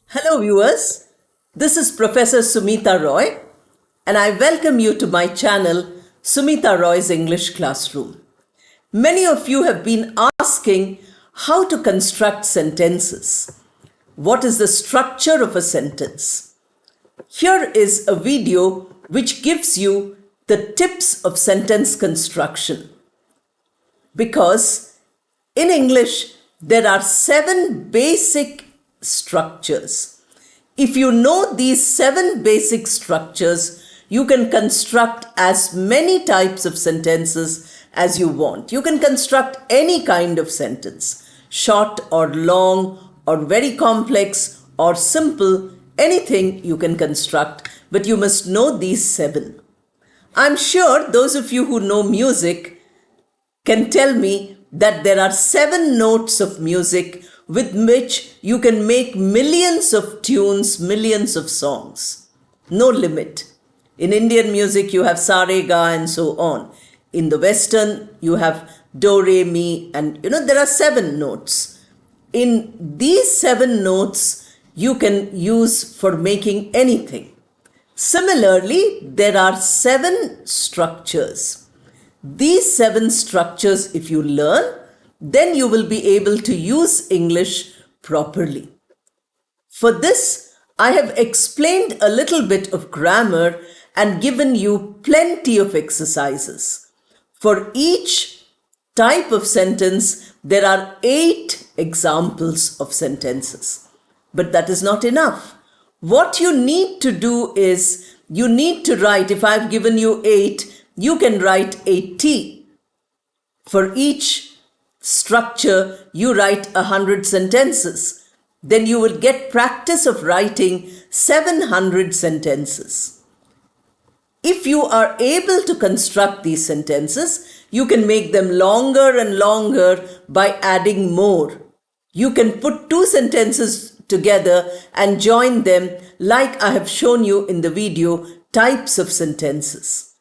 Hello, viewers. This is Professor Sumita Roy, and I welcome you to my channel, Sumita Roy's English Classroom. Many of you have been asking how to construct sentences. What is the structure of a sentence? Here is a video which gives you the tips of sentence construction. Because in English, there are 7 basic structures. If you know these 7 basic structures, you can construct as many types of sentences as you want. You can construct any kind of sentence, short or long or very complex or simple, anything you can construct, but you must know these 7. I'm sure those of you who know music can tell me that there are 7 notes of music with which you can make millions of tunes, millions of songs. No limit. In Indian music, you have sa, re, ga, and so on. In the Western, you have do, re, mi, and there are 7 notes. In these 7 notes, you can use for making anything. Similarly, there are 7 structures. These 7 structures, if you learn, then you will be able to use English properly. For this, I have explained a little bit of grammar and given you plenty of exercises. For each type of sentence, there are 8 examples of sentences. But that is not enough. What you need to do is, you need to write, if I've given you 8, you can write 80. For each structure, you write 100 sentences. Then you will get practice of writing 700 sentences. If you are able to construct these sentences, you can make them longer and longer by adding more. You can put 2 sentences together and join them like I have shown you in the video, types of sentences.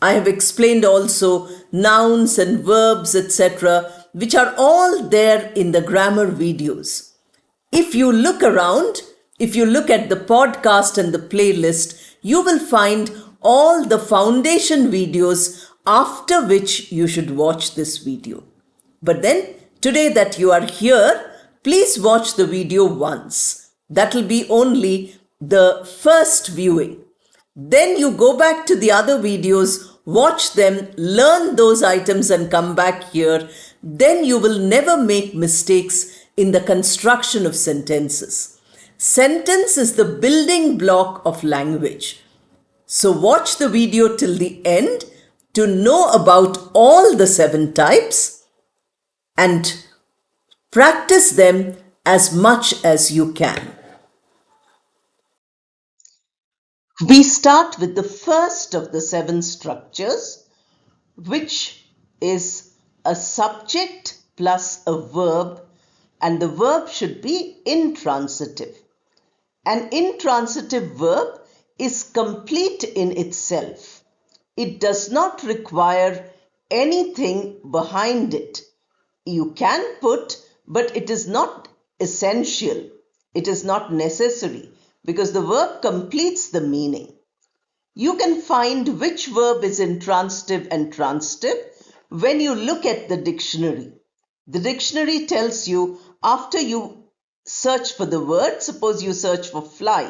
I have explained also nouns and verbs, etc., which are all there in the grammar videos. If you look around, if you look at the podcast and the playlist, you will find all the foundation videos after which you should watch this video. But then, today that you are here, please watch the video once. That will be only the first viewing. Then you go back to the other videos, watch them, learn those items and come back here. Then you will never make mistakes in the construction of sentences. Sentence is the building block of language. So watch the video till the end to know about all the 7 types and practice them as much as you can. We start with the first of the 7 structures, which is a subject plus a verb, and the verb should be intransitive. An intransitive verb is complete in itself. It does not require anything behind it. You can put, but it is not essential. It is not necessary, because the verb completes the meaning. You can find which verb is intransitive and transitive when you look at the dictionary. The dictionary tells you, after you search for the word, suppose you search for fly,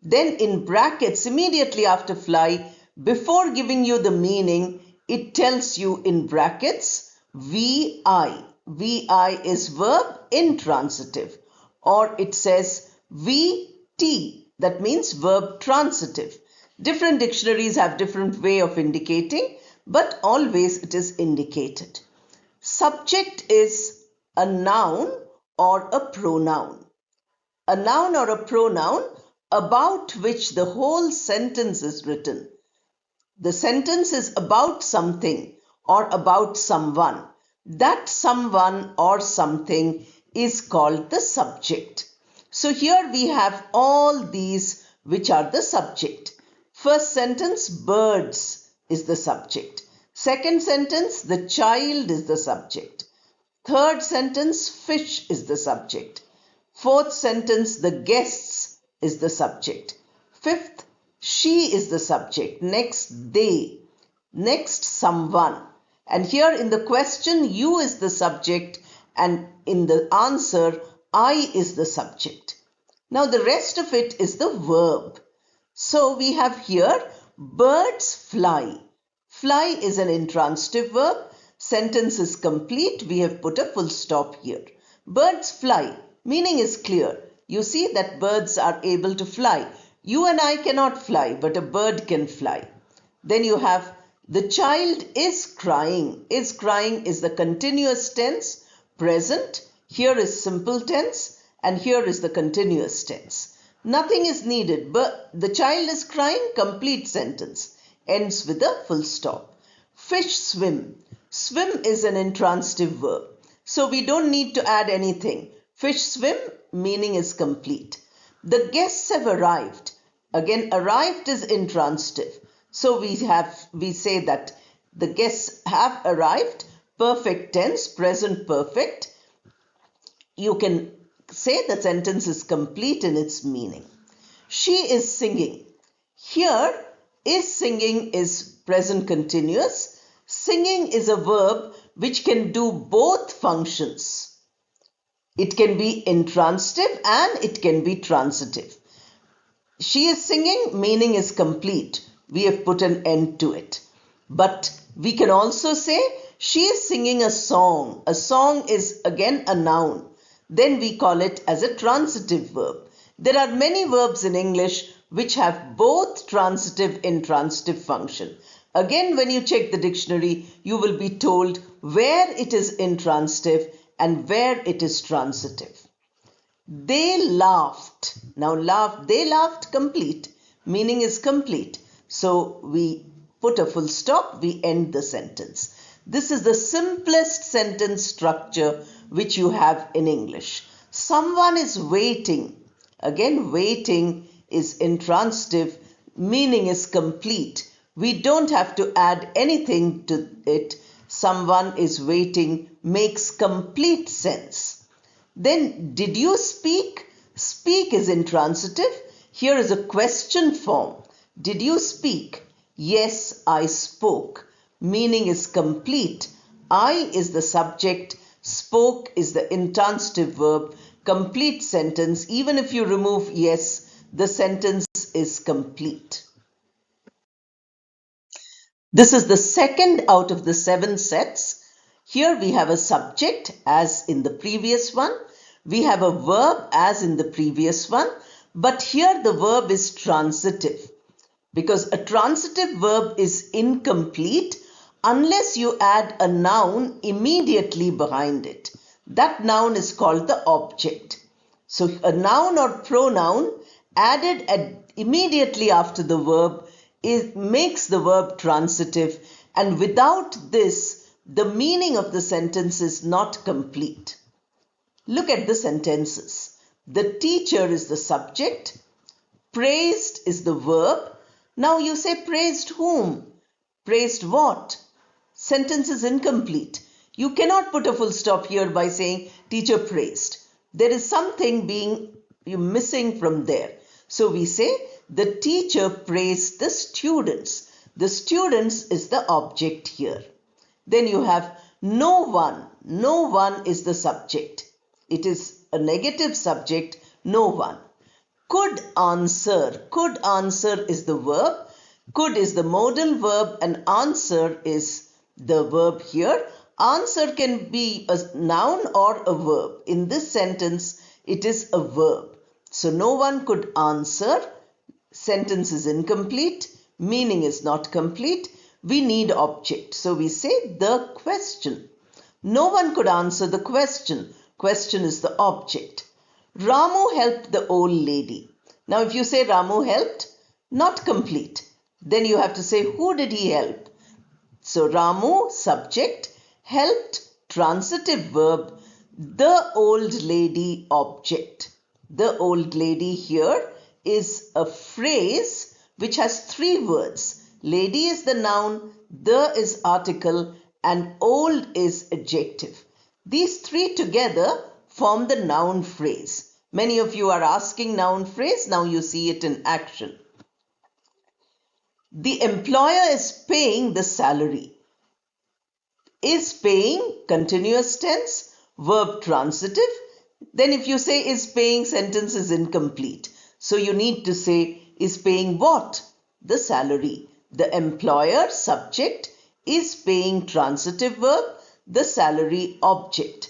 then in brackets immediately after fly, before giving you the meaning, it tells you in brackets VI. VI is verb intransitive, or it says VT, that means verb transitive. Different dictionaries have different way of indicating, but always it is indicated. Subject is a noun or a pronoun. A noun or a pronoun about which the whole sentence is written. The sentence is about something or about someone. That someone or something is called the subject. So here we have all these which are the subject. First sentence, birds is the subject. Second sentence, the child is the subject. Third sentence, fish is the subject. Fourth sentence, the guests is the subject. Fifth, she is the subject. Next, they. Next, someone. And here in the question, you is the subject, and in the answer, I is the subject. Now the rest of it is the verb. So we have here, birds fly. Fly is an intransitive verb. Sentence is complete. We have put a full stop here. Birds fly. Meaning is clear. You see that birds are able to fly. You and I cannot fly, but a bird can fly. Then you have the child is crying. Is crying is the continuous tense, present. Here is simple tense, and here is the continuous tense. Nothing is needed, but the child is crying, complete sentence. Ends with a full stop. Fish swim. Swim is an intransitive verb. So we don't need to add anything. Fish swim, meaning is complete. The guests have arrived. Again, arrived is intransitive. So we say that the guests have arrived, perfect tense, present perfect. You can say the sentence is complete in its meaning. She is singing. Here, is singing is present continuous. Singing is a verb which can do both functions. It can be intransitive and it can be transitive. She is singing, meaning is complete. We have put an end to it. But we can also say she is singing a song. A song is again a noun. Then we call it as a transitive verb. There are many verbs in English which have both transitive and intransitive function. Again, when you check the dictionary, you will be told where it is intransitive and where it is transitive. They laughed. Now they laughed, complete. Meaning is complete. So we put a full stop, we end the sentence. This is the simplest sentence structure which you have in English. Someone is waiting. Again, waiting is intransitive, meaning is complete. We don't have to add anything to it. Someone is waiting makes complete sense. Then, did you speak? Speak is intransitive. Here is a question form. Did you speak? Yes, I spoke. Meaning is complete. I is the subject. Spoke is the intransitive verb. Complete sentence. Even if you remove yes, the sentence is complete. This is the second out of the 7 sets. Here we have a subject as in the previous one. We have a verb as in the previous one. But here the verb is transitive. Because a transitive verb is incomplete unless you add a noun immediately behind it. That noun is called the object. So a noun or pronoun added immediately after the verb makes the verb transitive, and without this, the meaning of the sentence is not complete. Look at the sentences. The teacher is the subject. Praised is the verb. Now you say praised whom? Praised what? Sentence is incomplete. You cannot put a full stop here by saying teacher praised. There is something missing from there. So we say the teacher praised the students. The students is the object here. Then you have no one. No one is the subject. It is a negative subject, no one. Could answer. Could answer is the verb. Could is the modal verb and answer is the verb here. Answer can be a noun or a verb. In this sentence, it is a verb. So no one could answer. Sentence is incomplete. Meaning is not complete. We need object. So we say the question. No one could answer the question. Question is the object. Ramu helped the old lady. Now if you say Ramu helped, not complete. Then you have to say who did he help? So Ramu, subject, helped, transitive verb, the old lady, object. The old lady here is a phrase which has 3 words. Lady is the noun, the is article, and old is adjective. These 3 together form the noun phrase. Many of you are asking noun phrase. Now you see it in action. The employer is paying the salary. Is paying, continuous tense, verb transitive. Then if you say is paying, sentence is incomplete. So you need to say is paying what? The salary. The employer, subject, is paying, transitive verb, the salary, object.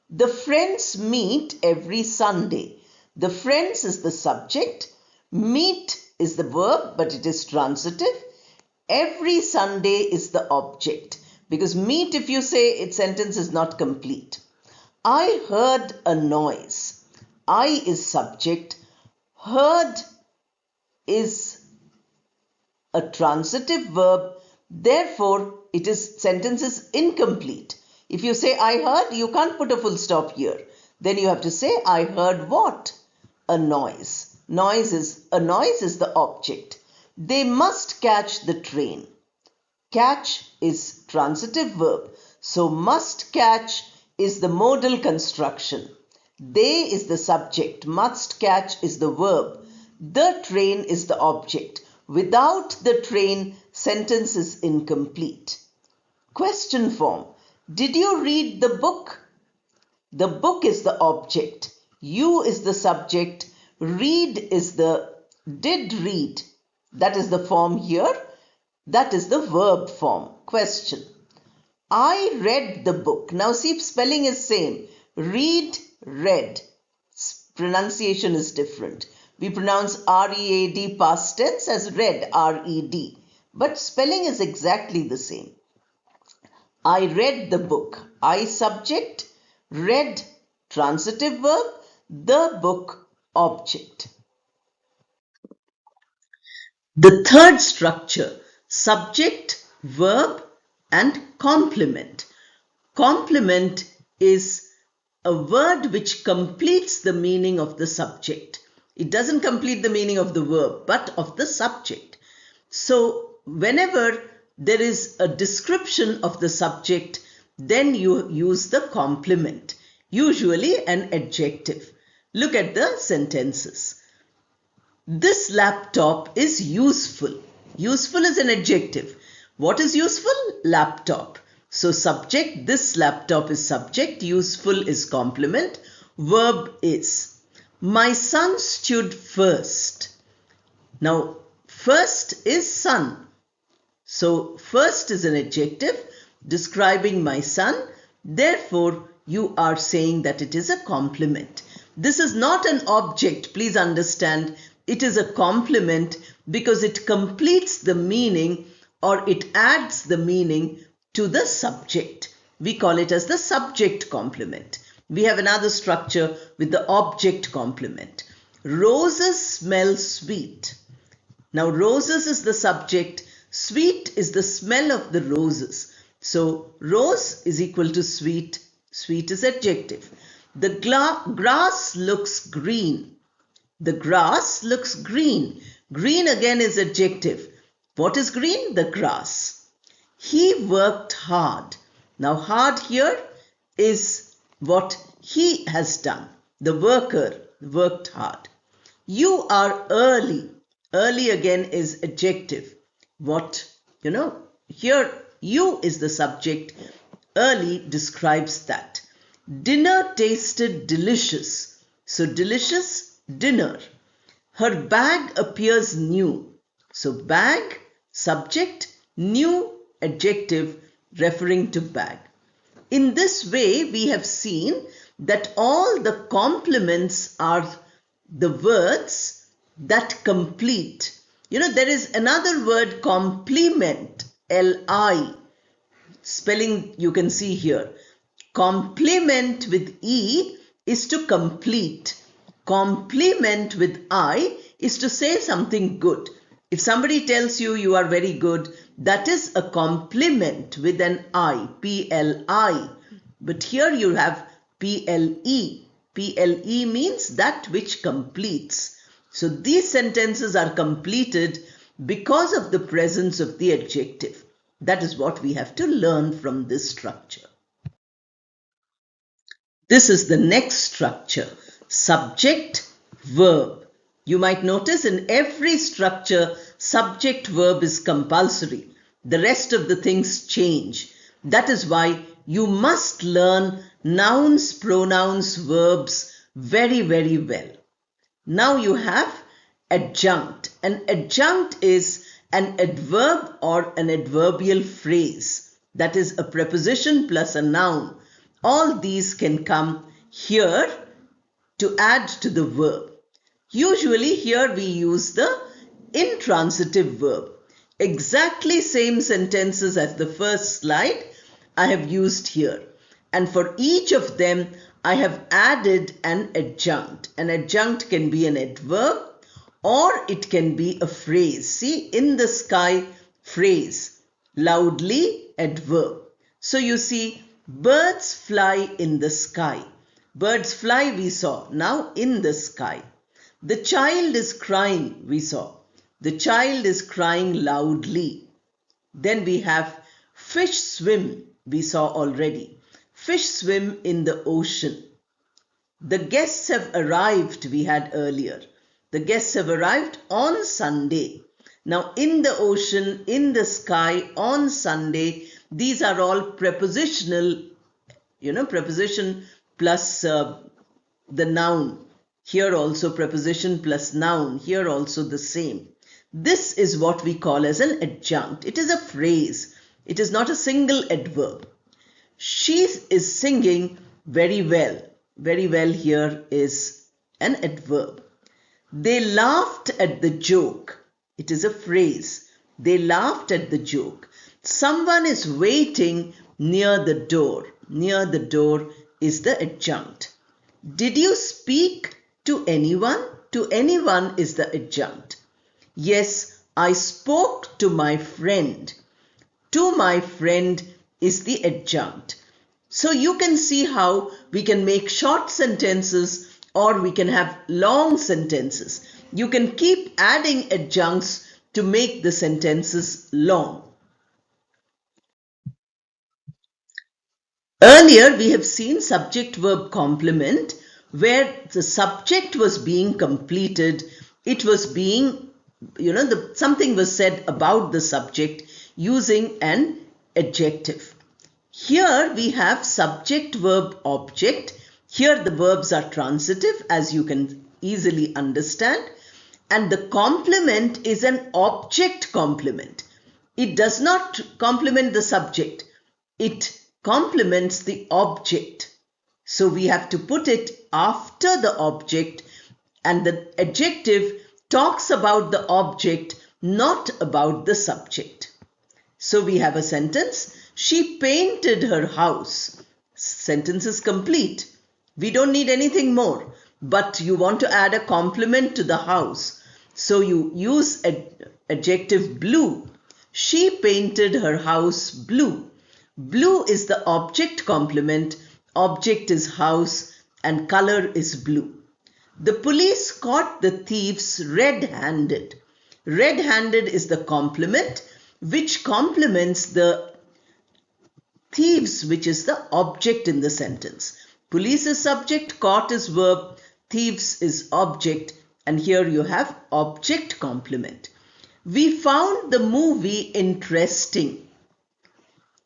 The friends meet every Sunday. The friends is the subject. Meet is the verb, but it is transitive. Every Sunday is the object. Because meet, if you say, its sentence is not complete. I heard a noise. I is subject. Heard is a transitive verb. Therefore, sentence is incomplete. If you say I heard, you can't put a full stop here. Then you have to say I heard what? A noise. A noise is the object. They must catch the train. Catch is transitive verb. So must catch is the modal construction. They is the subject. Must catch is the verb. The train is the object. Without the train, sentence is incomplete. Question form. Did you read the book? The book is the object. You is the subject. Read is the did read. That is the form here. That is the verb form. Question. I read the book. Now see, spelling is same. Read, read. Pronunciation is different. We pronounce R-E-A-D past tense as read, R-E-D. But spelling is exactly the same. I read the book. I subject, read transitive verb, the book object. The third structure, subject, verb and complement. Complement is a word which completes the meaning of the subject. It doesn't complete the meaning of the verb, but of the subject. So whenever there is a description of the subject, then you use the complement, usually an adjective. Look at the sentences. This laptop is useful. Useful is an adjective. What is useful? Laptop. So subject, this laptop is subject, useful is complement, verb is. My son stood first. Now, first is son. So first is an adjective describing my son. Therefore, you are saying that it is a complement. This is not an object, please understand. It is a complement because it completes the meaning or it adds the meaning to the subject. We call it as the subject complement. We have another structure with the object complement. Roses smell sweet. Now roses is the subject, sweet is the smell of the roses. So rose is equal to sweet, sweet is adjective. The grass looks green. The grass looks green. Green again is adjective. What is green? The grass. He worked hard. Now hard here is what he has done. The worker worked hard. You are early. Early again is adjective. What, here you is the subject. Early describes that. Dinner tasted delicious. So delicious, dinner. Her bag appears new. So bag, subject, new, adjective referring to bag. In this way, we have seen that all the complements are the words that complete. There is another word, complement, L-I. Spelling you can see here. Complement with E is to complete. Compliment with I is to say something good. If somebody tells you you are very good, that is a compliment with an I, P-L-I. But here you have P-L-E. P-L-E means that which completes. So these sentences are completed because of the presence of the adjective. That is what we have to learn from this structure. This is the next structure, subject, verb. You might notice in every structure, subject verb is compulsory. The rest of the things change. That is why you must learn nouns, pronouns, verbs very, very well. Now you have adjunct. An adjunct is an adverb or an adverbial phrase. That is a preposition plus a noun. All these can come here to add to the verb. Usually here we use the intransitive verb. Exactly same sentences as the first slide I have used here. And for each of them, I have added an adjunct. An adjunct can be an adverb or it can be a phrase. See, in the sky, phrase. Loudly, adverb. So you see, birds fly in the sky. Birds fly, we saw. Now in the sky. The child is crying, we saw. The child is crying loudly. Then we have fish swim, we saw already. Fish swim in the ocean. The guests have arrived, we had earlier. The guests have arrived on Sunday. Now in the ocean, in the sky, on Sunday, these are all prepositional, preposition plus the noun. Here also preposition plus noun. Here also the same. This is what we call as an adjunct. It is a phrase. It is not a single adverb. She is singing very well. Very well here is an adverb. They laughed at the joke. It is a phrase. They laughed at the joke. Someone is waiting near the door. Near the door is the adjunct. Did you speak to anyone? To anyone is the adjunct. Yes, I spoke to my friend. To my friend is the adjunct. So you can see how we can make short sentences or we can have long sentences. You can keep adding adjuncts to make the sentences long. Earlier we have seen subject-verb complement where the subject was being completed. It was being, something was said about the subject using an adjective. Here we have subject, verb, object. Here the verbs are transitive, as you can easily understand. And the complement is an object complement. It does not complement the subject. It complements the object. So we have to put it after the object, and the adjective talks about the object, not about the subject. So we have a sentence. She painted her house. Sentence is complete. We don't need anything more. But you want to add a complement to the house. So you use adjective blue. She painted her house blue. Blue is the object complement. Object is house and color is blue. The police caught the thieves red-handed. Red-handed is the complement which complements the thieves, which is the object in the sentence. Police is subject, caught is verb, thieves is object, and here you have object complement. We found the movie interesting.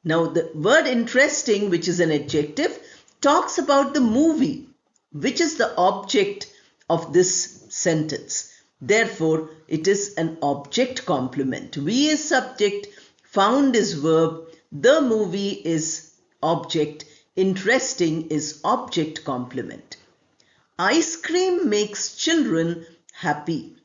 Now the word interesting, which is an adjective, talks about the movie, which is the object of this sentence. Therefore, it is an object complement. We is subject, found is verb, the movie is object, interesting is object complement. Ice cream makes children happy.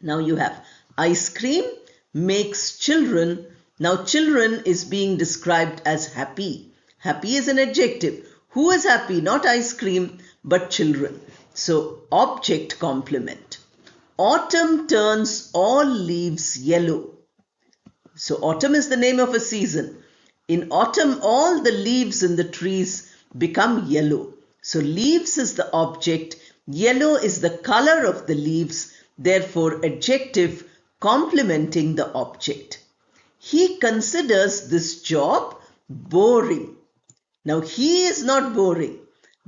Now you have ice cream makes children. Now children is being described as happy. Happy is an adjective. Who is happy? Not ice cream, but children. So object complement. Autumn turns all leaves yellow. So autumn is the name of a season. In autumn, all the leaves in the trees become yellow. So leaves is the object. Yellow is the color of the leaves. Therefore, adjective complementing the object. He considers this job boring. Now, he is not boring.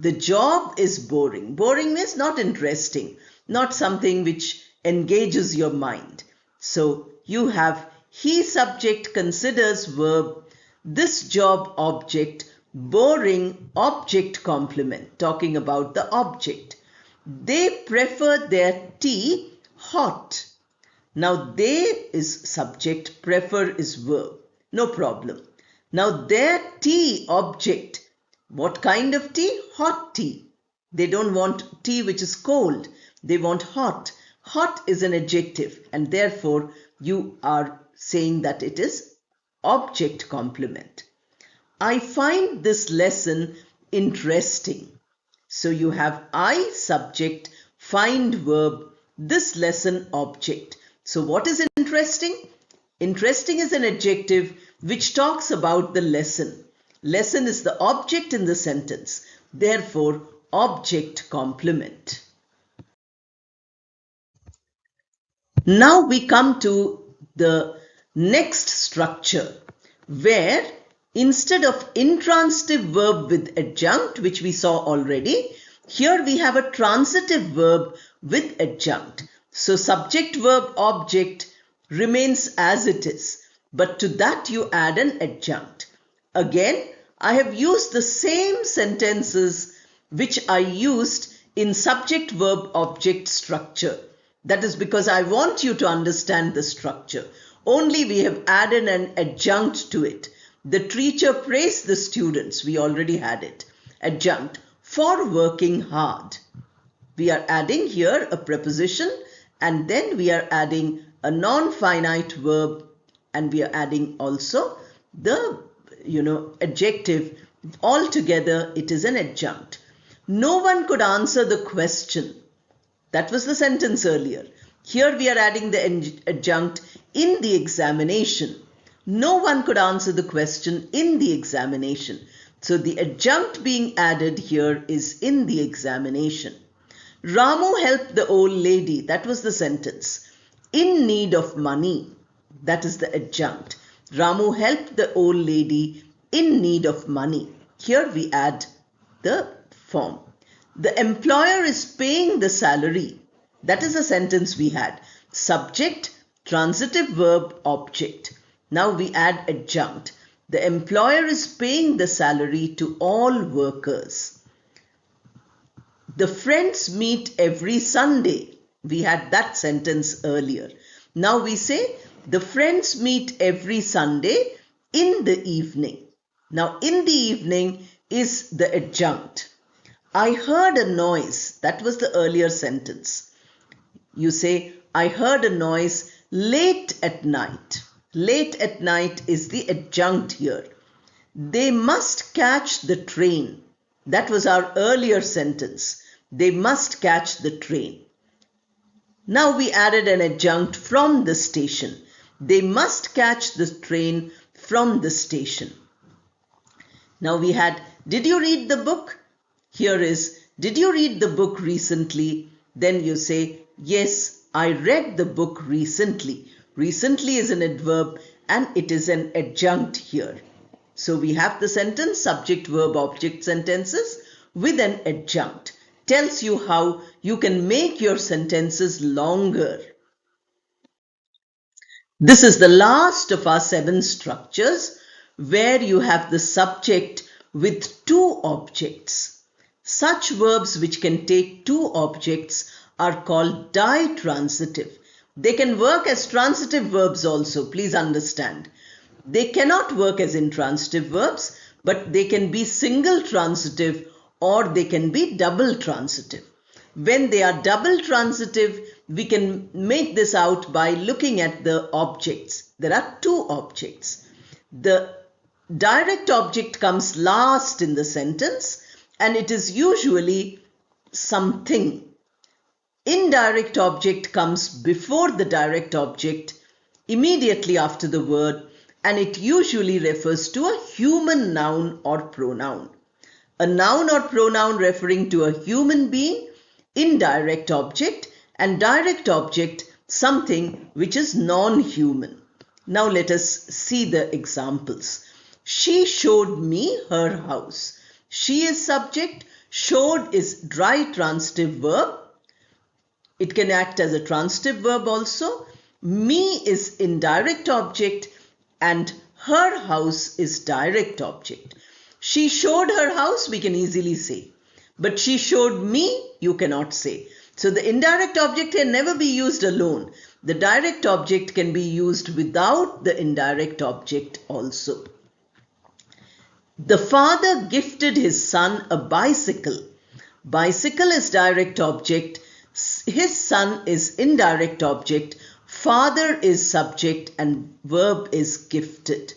The job is boring. Boring means not interesting, not something which engages your mind. So you have he subject considers verb, this job object, boring object complement, talking about the object. They prefer their tea hot. Now they is subject, prefer is verb. No problem. Now their tea object. What kind of tea? Hot tea. They don't want tea which is cold. They want hot. Hot is an adjective and therefore you are saying that it is object complement. I find this lesson interesting. So you have I subject, find verb, this lesson object. So what is interesting? Interesting is an adjective which talks about the lesson. Lesson is the object in the sentence. Therefore, object complement. Now we come to the next structure where instead of intransitive verb with adjunct, which we saw already, here we have a transitive verb with adjunct. So subject verb object remains as it is, but to that you add an adjunct. Again, I have used the same sentences which I used in subject verb object structure. That is because I want you to understand the structure. Only we have added an adjunct to it. The teacher praised the students. We already had it. Adjunct for working hard. We are adding here a preposition and then we are adding a non-finite verb and we are adding also the adjective. Altogether it is an adjunct. No one could answer the question. That was the sentence earlier. Here we are adding the adjunct in the examination. No one could answer the question in the examination. So the adjunct being added here is in the examination. Ramu helped the old lady. That was the sentence. In need of money. That is the adjunct. Ramu helped the old lady in need of money. Here we add the form. The employer is paying the salary. That is a sentence we had. Subject, transitive verb, object. Now we add adjunct. The employer is paying the salary to all workers. The friends meet every Sunday. We had that sentence earlier. Now we say the friends meet every Sunday in the evening. Now in the evening is the adjunct. I heard a noise. That was the earlier sentence. You say, I heard a noise late at night. Late at night is the adjunct here. They must catch the train. That was our earlier sentence. They must catch the train. Now we added an adjunct from the station. They must catch the train from the station. Now we had, did you read the book? Here is, did you read the book recently? Then you say, yes, I read the book recently. Recently is an adverb and it is an adjunct here. So we have the sentence, subject, verb, object sentences with an adjunct. Tells you how you can make your sentences longer. This is the last of our 7 structures where you have the subject with 2 objects. Such verbs which can take 2 objects are called ditransitive. They can work as transitive verbs also, please understand. They cannot work as intransitive verbs, but they can be single transitive or they can be double transitive. When they are double transitive, we can make this out by looking at the objects. There are 2 objects. The direct object comes last in the sentence and it is usually something. Indirect object comes before the direct object, immediately after the word, and it usually refers to a human noun or pronoun. A noun or pronoun referring to a human being, indirect object, and direct object something which is non-human. Now let us see the examples. She showed me her house. She is subject, Showed is dry transitive verb. It can act as a transitive verb also. Me is indirect object and her house is direct object. She showed her house, we can easily say. But she showed me, you cannot say. So the indirect object can never be used alone. The direct object can be used without the indirect object also. The father gifted his son a bicycle. Bicycle is direct object. His son is indirect object. Father is subject and verb is gifted.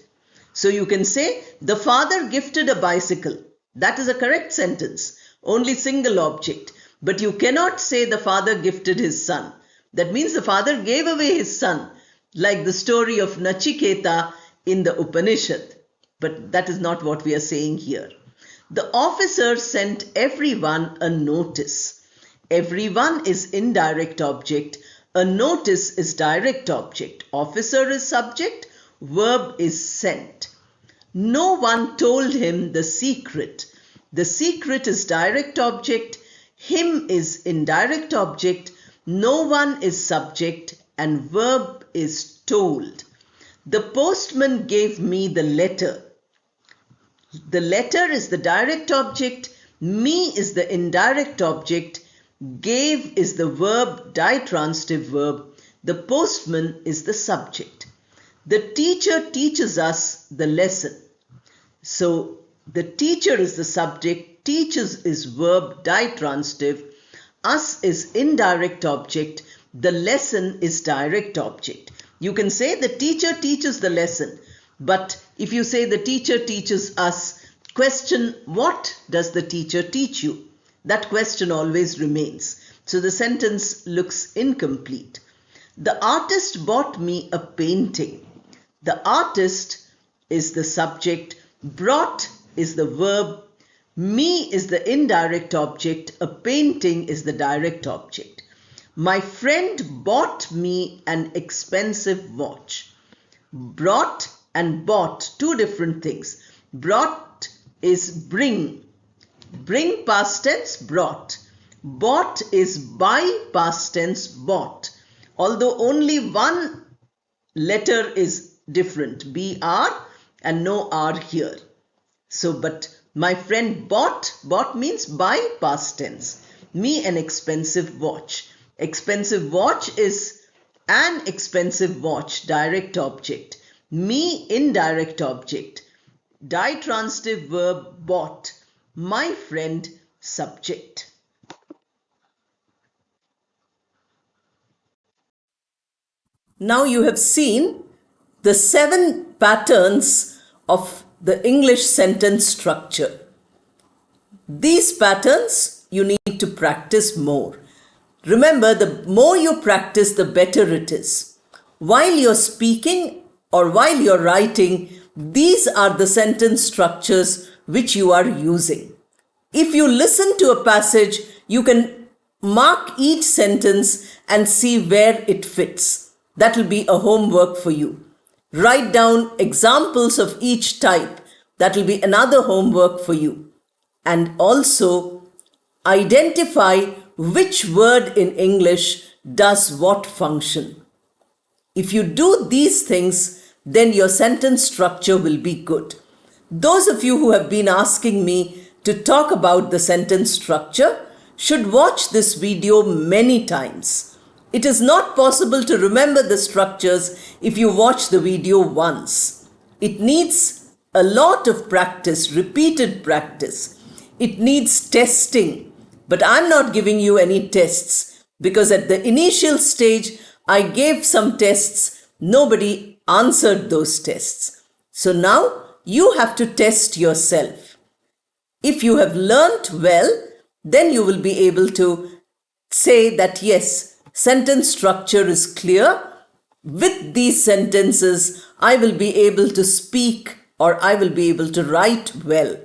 So you can say the father gifted a bicycle. That is a correct sentence. Only single object. But you cannot say the father gifted his son. That means the father gave away his son, like the story of Nachiketa in the Upanishad. But that is not what we are saying here. The officer sent everyone a notice. Everyone is indirect object. A notice is direct object. Officer is subject. Verb is sent. No one told him the secret. The secret is direct object. Him is indirect object. No one is subject and verb is told. The postman gave me the letter. The letter is the direct object. Me is the indirect object. Gave is the verb, ditransitive verb. The postman is the subject. The teacher teaches us the lesson. So the teacher is the subject. Teaches is verb, ditransitive. Us is indirect object. The lesson is direct object. You can say the teacher teaches the lesson. But if you say the teacher teaches us, question what does the teacher teach you? That question always remains. So the sentence looks incomplete. The artist bought me a painting. The artist is the subject. Brought is the verb. Me is the indirect object. A painting is the direct object. My friend bought me an expensive watch. Brought and bought, two different things. Brought is bring. Bring past tense, brought. Bought is buy past tense, bought. Although only one letter is different, BR and no R here. So, but my friend bought means buy past tense. Me an expensive watch. Expensive watch is an expensive watch, direct object. Me indirect object. Ditransitive verb bought. My friend subject. Now you have seen the 7 patterns of the English sentence structure. These patterns you need to practice more. Remember, the more you practice, the better it is. While you're speaking or while you're writing, these are the sentence structures which you are using. If you listen to a passage, you can mark each sentence and see where it fits. That will be a homework for you. Write down examples of each type. That will be another homework for you. And also identify which word in English does what function. If you do these things, then your sentence structure will be good. Those of you who have been asking me to talk about the sentence structure should watch this video many times. It is not possible to remember the structures if you watch the video once. It needs a lot of practice, repeated practice. It needs testing. But I'm not giving you any tests because at the initial stage, I gave some tests. Nobody answered those tests. So now you have to test yourself. If you have learnt well, then you will be able to say that yes, sentence structure is clear. With these sentences, I will be able to speak or I will be able to write well.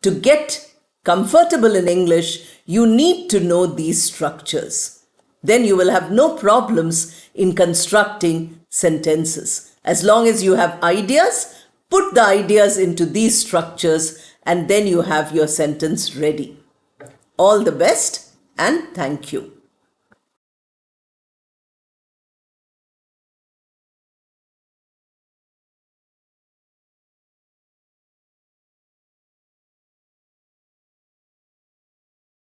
To get comfortable in English, you need to know these structures. Then you will have no problems in constructing sentences. As long as you have ideas, put the ideas into these structures and then you have your sentence ready. All the best and thank you.